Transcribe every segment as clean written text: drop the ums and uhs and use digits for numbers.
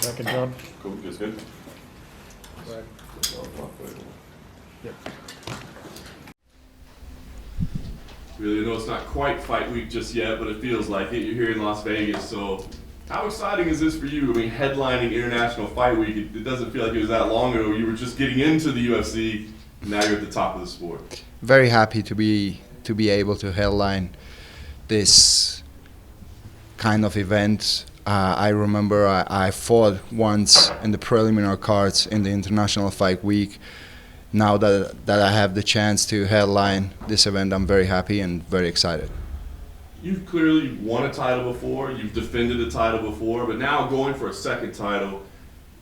Second, John. Cool, just good. Right. Yep. Really, I know it's not quite fight week just yet, but it feels like it. You're here in Las Vegas, so how exciting is this for you? I mean, headlining International Fight Week, it doesn't feel like it was that long ago. You were just getting into the UFC, and now you're at the top of the sport. Very happy to be able to headline this kind of event. I remember I fought once in the preliminary cards in the International Fight Week. Now that I have the chance to headline this event, I'm very happy and very excited. You've clearly won a title before, you've defended a title before, but now going for a second title,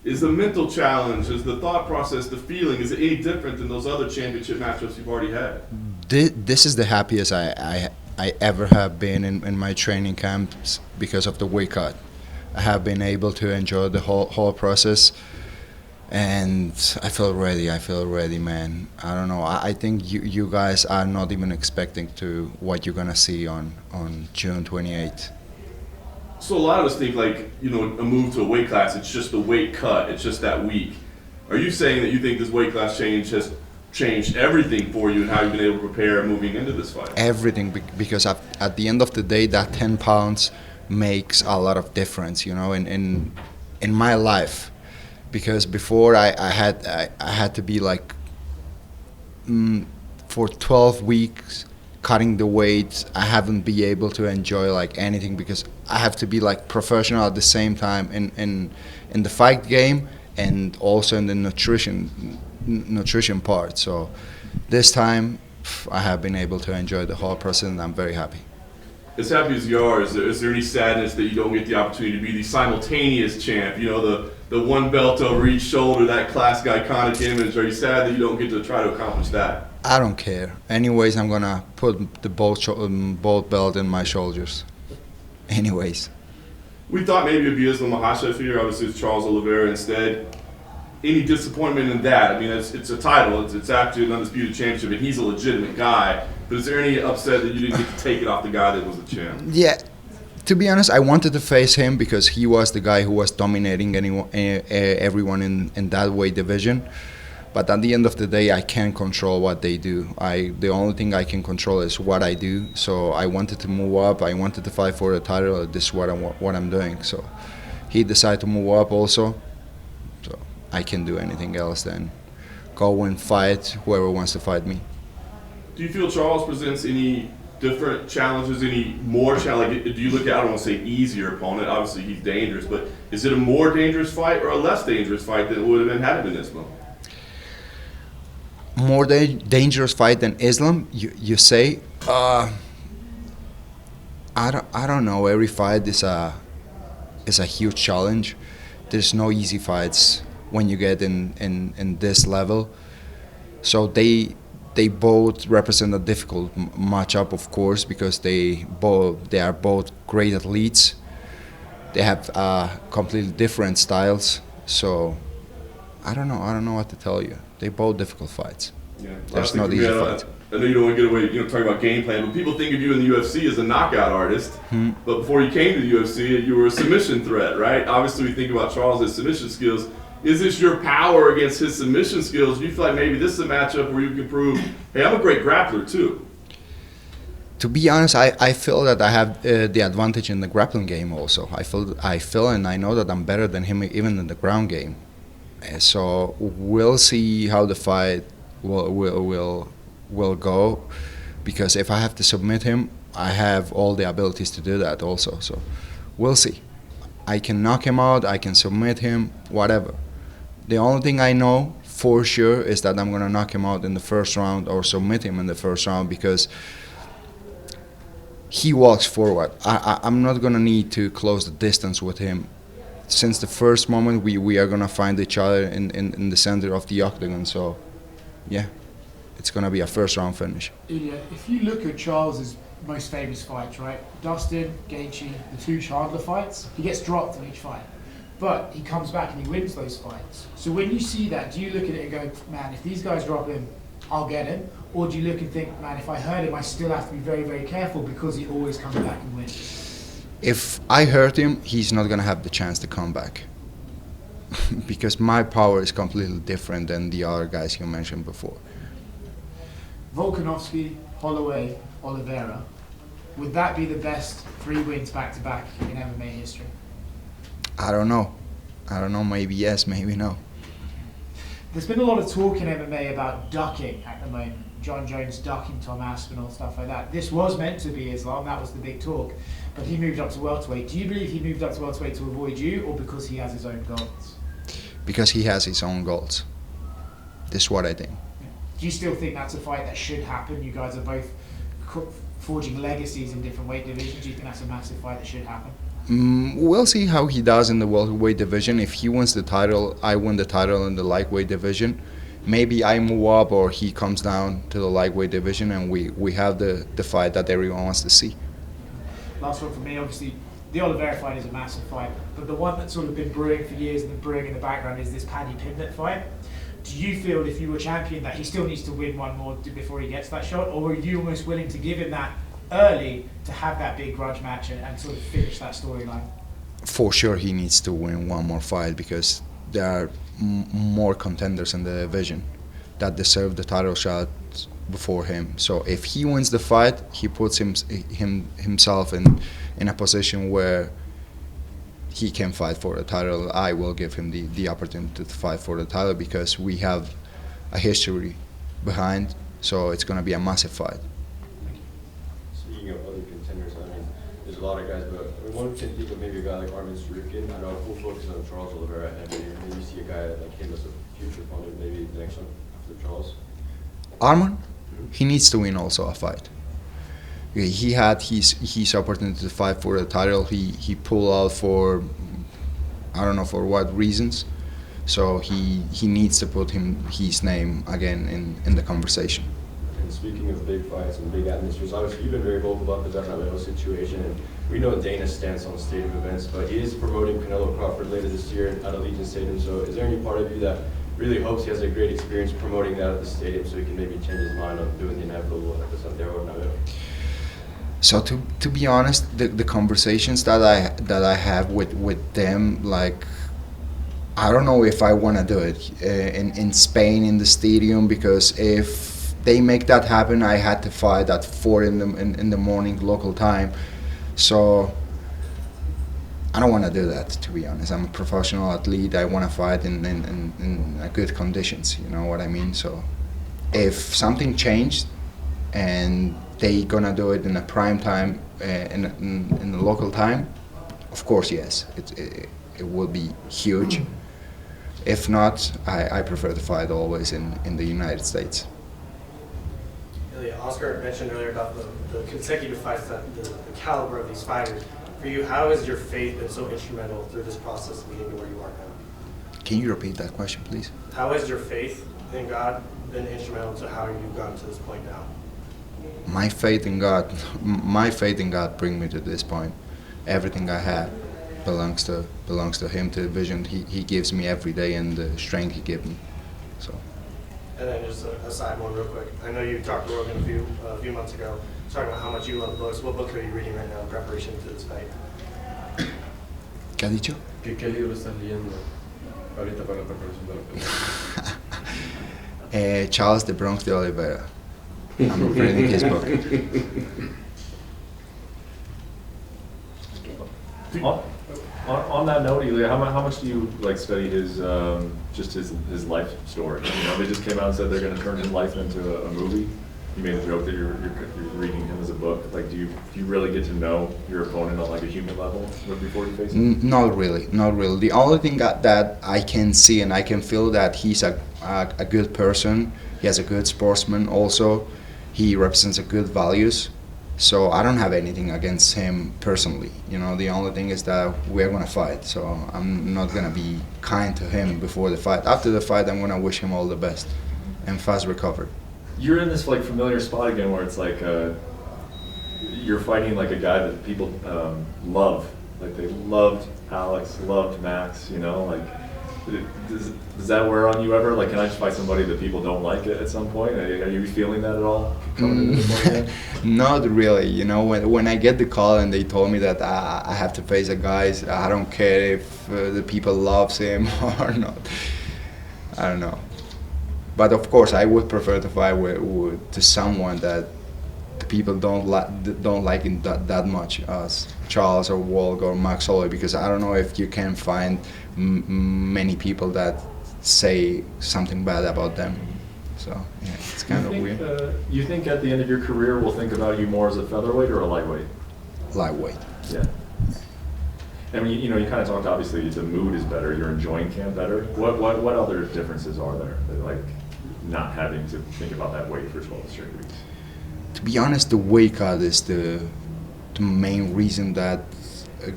is the mental challenge, is the thought process, the feeling, is it any different than those other championship matchups you've already had? This is the happiest I ever have been in my training camps because of the weight cut. I have been able to enjoy the whole process, and I feel ready, man. I don't know. I think you guys are not even expecting to what you're gonna see on June 28th. So a lot of us think like, a move to a weight class, it's just the weight cut, it's just that week. Are you saying that you think this weight class change has changed everything for you and how you've been able to prepare moving into this fight? Everything, because at the end of the day, that 10 pounds makes a lot of difference, in my life. Because before I had to be like for 12 weeks cutting the weight. I haven't been able to enjoy like anything because I have to be like professional at the same time in the fight game and also in the nutrition part. So this time I have been able to enjoy the whole process and I'm very happy. As happy as you are, is there any sadness that you don't get the opportunity to be the simultaneous champ? The one belt over each shoulder, that classic iconic image. Are you sad that you don't get to try to accomplish that? I don't care. Anyways, I'm gonna put the both belt in my shoulders. Anyways. We thought maybe it'd be Islam Makhachev here. Obviously, it's Charles Oliveira instead. Any disappointment in that? I mean, it's a title. It's actually an undisputed championship, and he's a legitimate guy. But is there any upset that you didn't get to take it off the guy that was the champ? Yeah. To be honest, I wanted to face him because he was the guy who was dominating everyone in that weight division. But at the end of the day, I can't control what they do. The only thing I can control is what I do. So I wanted to move up. I wanted to fight for the title. This is what I'm doing. So he decided to move up also. So I can't do anything else than go and fight whoever wants to fight me. Do you feel Charles presents any different challenges, any more challenge? Do you look at, I don't want to say easier opponent, obviously he's dangerous, but is it a more dangerous fight or a less dangerous fight than it would have been had it been Islam? More dangerous fight than Islam, you say? I don't know. Every fight is a huge challenge. There's no easy fights when you get in this level. So they both represent a difficult matchup, of course, because they are both great athletes. They have completely different styles. So I don't know what to tell you. They're both difficult fights. Yeah. There's no easy fights. I know you don't want to get away, talking about game plan, but people think of you in the UFC as a knockout artist. But before you came to the UFC, you were a submission threat, right? Obviously, we think about Charles' submission skills. Is this your power against his submission skills? Do you feel like maybe this is a matchup where you can prove, hey, I'm a great grappler too? To be honest, I feel that I have the advantage in the grappling game also. I feel and I know that I'm better than him even in the ground game. So we'll see how the fight will go, because if I have to submit him, I have all the abilities to do that also. So we'll see. I can knock him out, I can submit him, whatever. The only thing I know for sure is that I'm going to knock him out in the first round or submit him in the first round, because he walks forward. I'm not going to need to close the distance with him. Since the first moment, we are going to find each other in the center of the octagon. So, yeah, it's going to be a first round finish. Ilia, if you look at Charles's most famous fights, right? Dustin, Gachi, the two Chandler fights, he gets dropped in each fight. But he comes back and he wins those fights. So when you see that, do you look at it and go, man, if these guys drop him, I'll get him? Or do you look and think, man, if I hurt him, I still have to be very, very careful because he always comes back and wins? If I hurt him, he's not going to have the chance to come back. because my power is completely different than the other guys you mentioned before. Volkanovski, Holloway, Oliveira. Would that be the best 3 wins back-to-back in MMA history? I don't know. Maybe yes, maybe no. There's been a lot of talk in MMA about ducking at the moment. John Jones ducking Tom Aspinall, stuff like that. This was meant to be Islam, that was the big talk. But he moved up to welterweight. Do you believe he moved up to welterweight to avoid you, or because he has his own goals? Because he has his own goals. This is what I think. Do you still think that's a fight that should happen? You guys are both forging legacies in different weight divisions. Do you think that's a massive fight that should happen? We'll see how he does in the welterweight division. If he wins the title, I win the title in the lightweight division. Maybe I move up or he comes down to the lightweight division, and we have the fight that everyone wants to see. Last one for me, obviously, the Oliveira fight is a massive fight, but the one that's sort of been brewing for years and been brewing in the background is this Paddy Pimblett fight. Do you feel, if you were champion, that he still needs to win one more before he gets that shot, or are you almost willing to give him that early to have that big grudge match and sort of finish that storyline? For sure he needs to win one more fight, because there are more contenders in the division that deserve the title shot before him. So if he wins the fight, he puts himself in a position where he can fight for the title. I will give him the opportunity to fight for the title, because we have a history behind, so it's going to be a massive fight. Speaking of other contenders, I mean, there's a lot of guys, but I mean, one can think of maybe a guy like Armin Sorokin. I know full focus on Charles Oliveira, and maybe you see a guy like him as a future opponent, maybe the next one after Charles. Arman, he needs to win also a fight. He had his opportunity to fight for the title. He pulled out for, I don't know for what reasons. So he needs to put his name again in the conversation. And speaking of big fights and big atmospheres, obviously you've been very vocal about the Canelo situation, and we know Dana's stance on stadium events, but he is promoting Canelo Crawford later this year at Allegiant Stadium. So is there any part of you that really hopes he has a great experience promoting that at the stadium, so he can maybe change his mind on doing the inevitable at the Santiago Bernabeu? So to be honest, the conversations that I have with them, like, I don't know if I want to do it in Spain in the stadium, because if they make that happen, I had to fight at 4 in the morning local time. So I don't want to do that, to be honest. I'm a professional athlete. I want to fight in good conditions. You know what I mean? So if something changed and they gonna do it in a prime time, in the local time, of course, yes, it will be huge. If not, I prefer to fight always in the United States. Ilia, Oscar mentioned earlier about the consecutive fights, that the caliber of these fighters. For you, how has your faith been so instrumental through this process leading to where you are now? Can you repeat that question, please? How has your faith in God been instrumental to how you've gotten to this point now? My faith in God bring me to this point. Everything I have belongs to Him, to the vision He gives me every day, and the strength He gives me. So. And then just a side one real quick. I know you talked to Rogan a few months ago, talking about how much you love books. What book are you reading right now in preparation to this fight? ¿Qué ha dicho? ¿Qué libro estás leyendo ahorita para la preparación de la película? Charles de Bronx de Oliveira. I'm reading his book. On that note, Ilia, how much do you like study his just his life story? You know, they just came out and said they're going to turn his life into a movie. You made a joke that you're reading him as a book. Like, do you really get to know your opponent on like a human level before you face him? Not really. The only thing that I can see and I can feel that he's a good person. He has a good sportsman also. He represents a good values. So I don't have anything against him personally. You know, the only thing is that we're gonna fight. So I'm not gonna be kind to him before the fight. After the fight, I'm gonna wish him all the best and fast recovery. You're in this like familiar spot again, where it's like you're fighting like a guy that people love. Like they loved Alex, loved Max. You know, like Does that wear on you ever? Like, can I just fight somebody that people don't like at some point? Are you feeling that at all coming into the point yet? Not really. You know, when I get the call and they told me that I have to face a guy, I don't care if the people loves him or not. I don't know. But of course, I would prefer to fight to someone that the people don't like him that much, as Charles or Walk or Max Holloway, because I don't know if you can find many people that say something bad about them. So yeah, it's kind of weird. You think at the end of your career we'll think about you more as a featherweight or a lightweight? Lightweight. Yeah. I mean, you kind of talked, obviously, the mood is better, you're enjoying camp better. What other differences are there? Like not having to think about that weight for 12 straight weeks? To be honest, the weight cut is the main reason that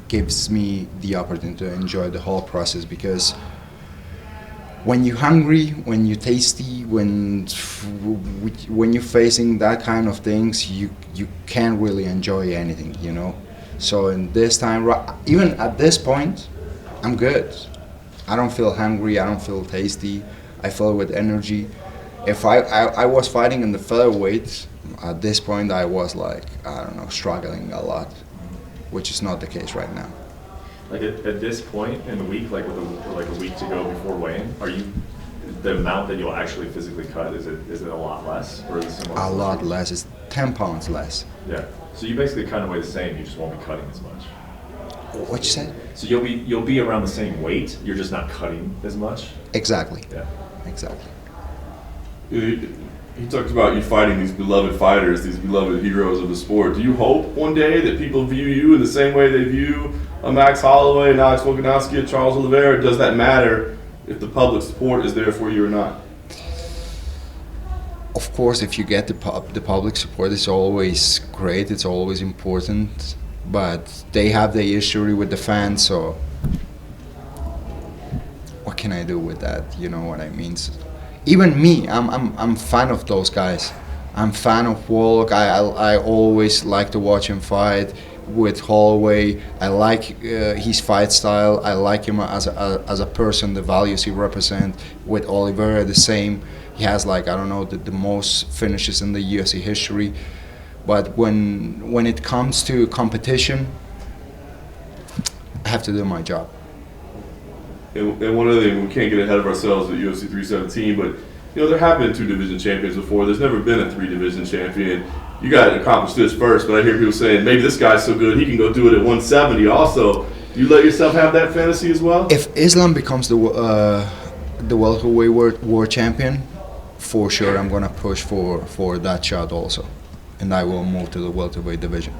gives me the opportunity to enjoy the whole process, because when you're hungry, when you're tasty, when you're facing that kind of things, you can't really enjoy anything, you know. So in this time, even at this point, I'm good. I don't feel hungry, I don't feel tasty, I feel with energy. If I was fighting in the featherweight, at this point I was like, I don't know, struggling a lot, which is not the case right now. Like at this point in the week, like with a week to go before weigh-in, are you, the amount that you'll actually physically cut, is it a lot less, or is it similar? A lot less. It's 10 pounds less. Yeah. So you basically kind of weigh the same. You just won't be cutting as much. What you said? So you'll be around the same weight. You're just not cutting as much. Exactly. Yeah. Exactly. He talked about you fighting these beloved fighters, these beloved heroes of the sport. Do you hope one day that people view you in the same way they view a Max Holloway, an Alex Volkanovski, a Charles Oliveira? Does that matter if the public support is there for you or not? Of course, if you get the public support, it's always great. It's always important. But they have the issue with the fans, so what can I do with that? You know what I mean? Even me, I'm fan of those guys. I'm fan of Walk. I always like to watch him fight. With Holloway, I like his fight style. I like him as a person, the values he represents. With Oliveira, the same. He has, like, I don't know, the most finishes in the UFC history. But when it comes to competition, I have to do my job. And one other thing, we can't get ahead of ourselves with UFC 317, but there have been 2 division champions before. There's never been a 3 division champion. You got to accomplish this first, but I hear people saying maybe this guy's so good he can go do it at 170 also. You let yourself have that fantasy as well? If Islam becomes the welterweight world champion, for sure I'm gonna push for that shot also, and I will move to the welterweight division.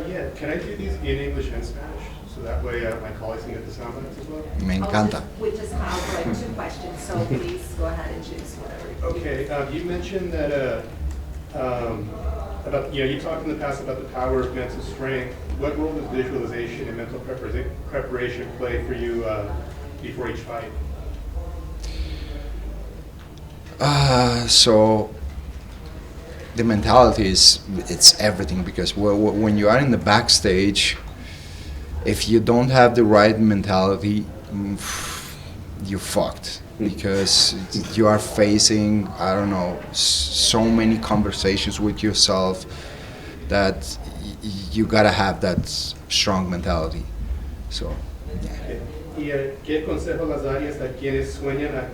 Yeah, can I do these in English and Spanish? So that way my colleagues can get the sound bites as well? Me encanta. We just have like 2 questions, so please go ahead and choose whatever. Okay, you mentioned that about, you talked in the past about the power of mental strength. What role does visualization and mental preparation play for you before each fight? So the mentality it's everything, because when you are in the backstage, if you don't have the right mentality, you're fucked, because you are facing, I don't know, so many conversations with yourself that you gotta have that strong mentality. So yeah. ¿Y qué consejo las darías a quienes sueñan a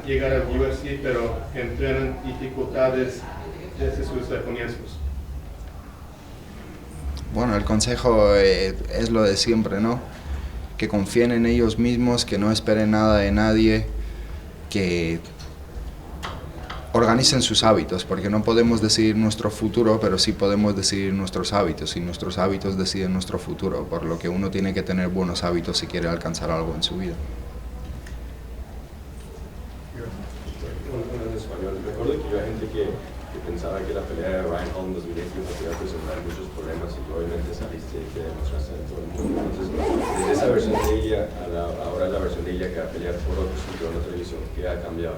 llegar al UFC pero enfrentan dificultades desde sus comienzos? Bueno, el consejo es lo de siempre, ¿no? Que confíen en ellos mismos, que no esperen nada de nadie, que organicen sus hábitos, porque no podemos decidir nuestro futuro, pero sí podemos decidir nuestros hábitos, y nuestros hábitos deciden nuestro futuro, por lo que uno tiene que tener buenos hábitos si quiere alcanzar algo en su vida. En español, recuerdo que había gente que pensaba que la pelea de Ryan Hall en 2021 iba a presentar muchos problemas y obviamente saliste y que demostraste en todo el mundo. Entonces, desde esa versión de ella ahora la versión de ella que va a pelear por otro cinturón de televisión, ¿qué ha cambiado?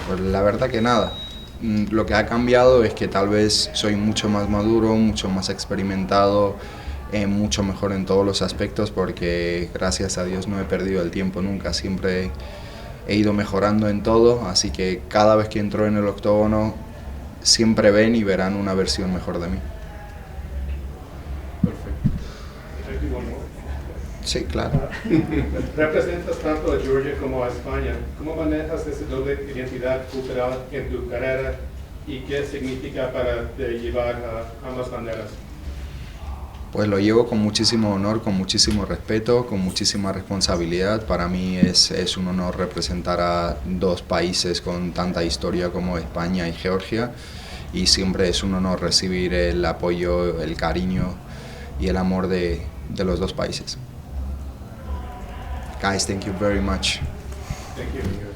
Pues la verdad que nada. Lo que ha cambiado es que tal vez soy mucho más maduro, mucho más experimentado, mucho mejor en todos los aspectos, porque gracias a Dios no he perdido el tiempo nunca, siempre he ido mejorando en todo, así que cada vez que entro en el octógono siempre ven y verán una versión mejor de mí. Sí, claro. Representas tanto a Georgia como a España. ¿Cómo manejas esa doble identidad cultural en tu carrera y qué significa para llevar a ambas banderas? Pues lo llevo con muchísimo honor, con muchísimo respeto, con muchísima responsabilidad. Para mí es un honor representar a dos países con tanta historia como España y Georgia, y siempre es un honor recibir el apoyo, el cariño y el amor de los dos países. Guys, thank you very much. Thank you.